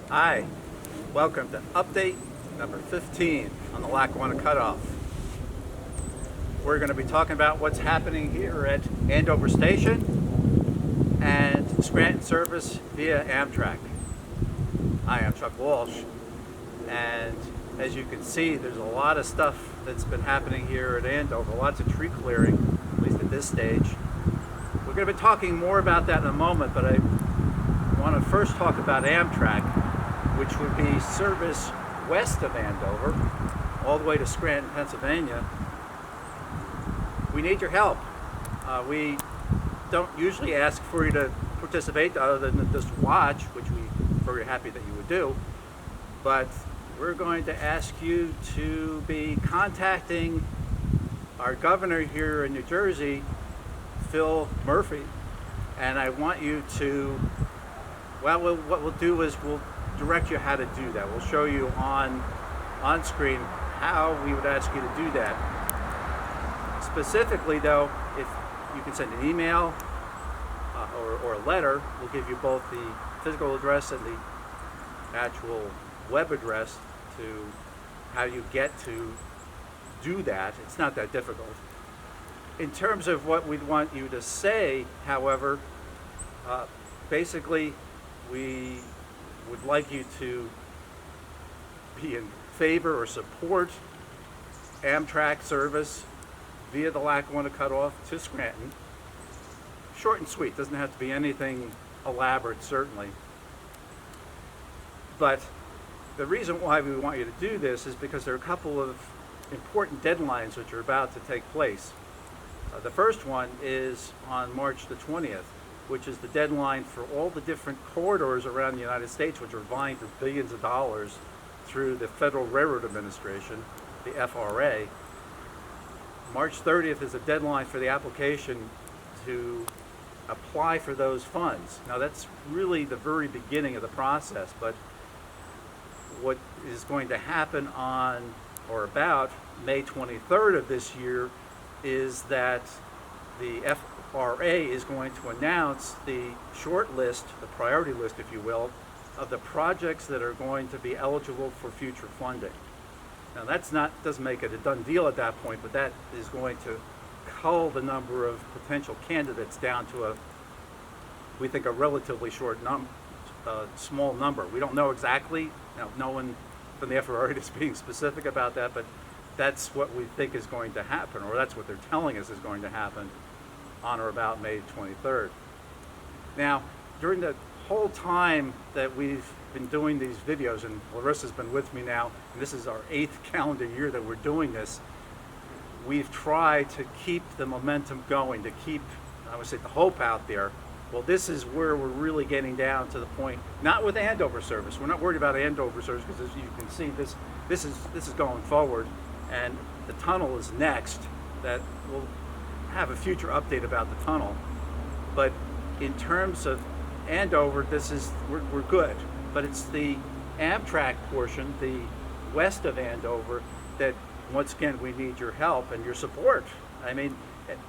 Hi, welcome to update number 15 on the Lackawanna Cutoff. We're going to be talking about what's happening here at Andover Station and Scranton service via Amtrak. Hi, I'm Chuck Walsh, and as you can see, there's a lot of stuff that's been happening here at Andover, lots of tree clearing, at least at this stage. We're going to be talking more about that in a moment, but I want to first talk about Amtrak, which would be service west of Andover, all the way to Scranton, Pennsylvania. We need your help. We don't usually ask for you to participate other than just watch, which we're very happy that you would do. But we're going to ask you to be contacting our governor here in New Jersey, Phil Murphy, and I want you to, what we'll do is we'll direct you how to do that. We'll show you on screen how we would ask you to do that. Specifically though, if you can send an email or a letter, we'll give you both the physical address and the actual web address to how you get to do that. It's not that difficult. In terms of what we'd want you to say, however, basically we would like you to be in favor or support Amtrak service via the Lackawanna Cutoff to Scranton. Short and sweet, doesn't have to be anything elaborate, certainly. But the reason why we want you to do this is because there are a couple of important deadlines which are about to take place. The first one is on March the 20th, which is the deadline for all the different corridors around the United States which are vying for billions of dollars through the Federal Railroad Administration, the FRA. March 30th is a deadline for the application to apply for those funds. Now that's really the very beginning of the process, but what is going to happen on or about May 23rd of this year is that the FRA is going to announce the short list, the priority list, if you will, of the projects that are going to be eligible for future funding. Now doesn't make it a done deal at that point, but that is going to cull the number of potential candidates down to we think a relatively small number. We don't know exactly. Now, no one from the FRA is being specific about that, but that's what we think is going to happen, or that's what they're telling us is going to happen on or about May 23rd. Now, during the whole time that we've been doing these videos, and Larissa's been with me now, and this is our 8th calendar year that we're doing this, we've tried to keep the momentum going, to keep, I would say, the hope out there. Well, this is where we're really getting down to the point, not with Andover service. We're not worried about Andover service because, as you can see, this is going forward, and the tunnel is next. That we'll have a future update about the tunnel. But in terms of Andover, we're good. But it's the Amtrak portion, the west of Andover, that once again we need your help and your support. I mean,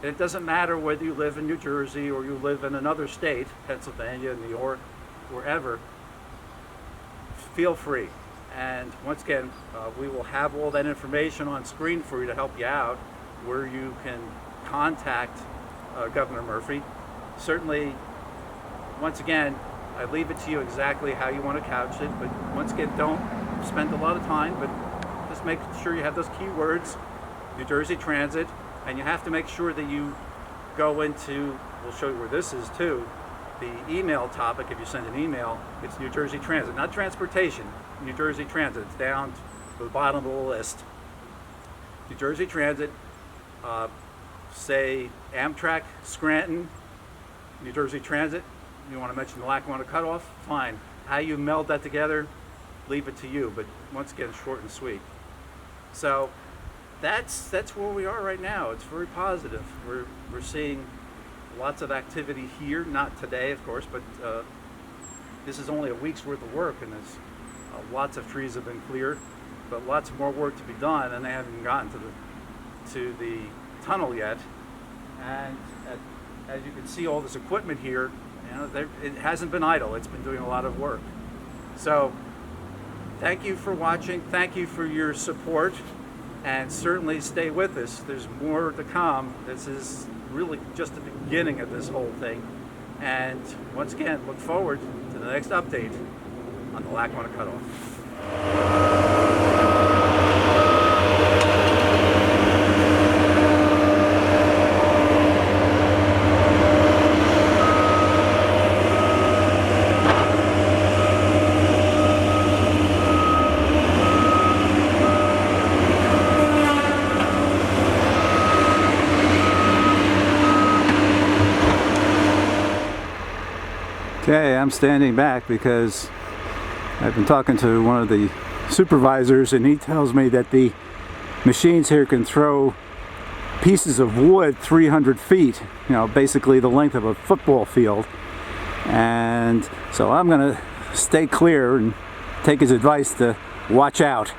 it doesn't matter whether you live in New Jersey or you live in another state, Pennsylvania, New York, wherever. Feel free. And once again, we will have all that information on screen for you to help you out, where you can contact Governor Murphy. Certainly, once again, I leave it to you exactly how you want to couch it, but once again, don't spend a lot of time, but just make sure you have those keywords, New Jersey Transit, and you have to make sure that you go into, we'll show you where this is too, the email topic. If you send an email, it's New Jersey Transit, not transportation, New Jersey Transit. It's down to the bottom of the list. New Jersey Transit, say Amtrak, Scranton, New Jersey Transit. You want to mention the Lackawanna Cutoff? Fine. How you meld that together, leave it to you, but once again, short and sweet. So that's where we are right now. It's very positive. We're seeing lots of activity here, not today, of course, but this is only a week's worth of work, and there's lots of trees have been cleared, but lots more work to be done, and they haven't even gotten to the tunnel yet. And as you can see, all this equipment here, it hasn't been idle. It's been doing a lot of work. So Thank you for watching. Thank you for your support. And certainly stay with us. There's more to come. This is really just the beginning of this whole thing. And once again, look forward to the next update on the Lackawanna Cutoff. Okay, I'm standing back because I've been talking to one of the supervisors, and he tells me that the machines here can throw pieces of wood 300 feet, you know, basically the length of a football field. And so I'm going to stay clear and take his advice to watch out.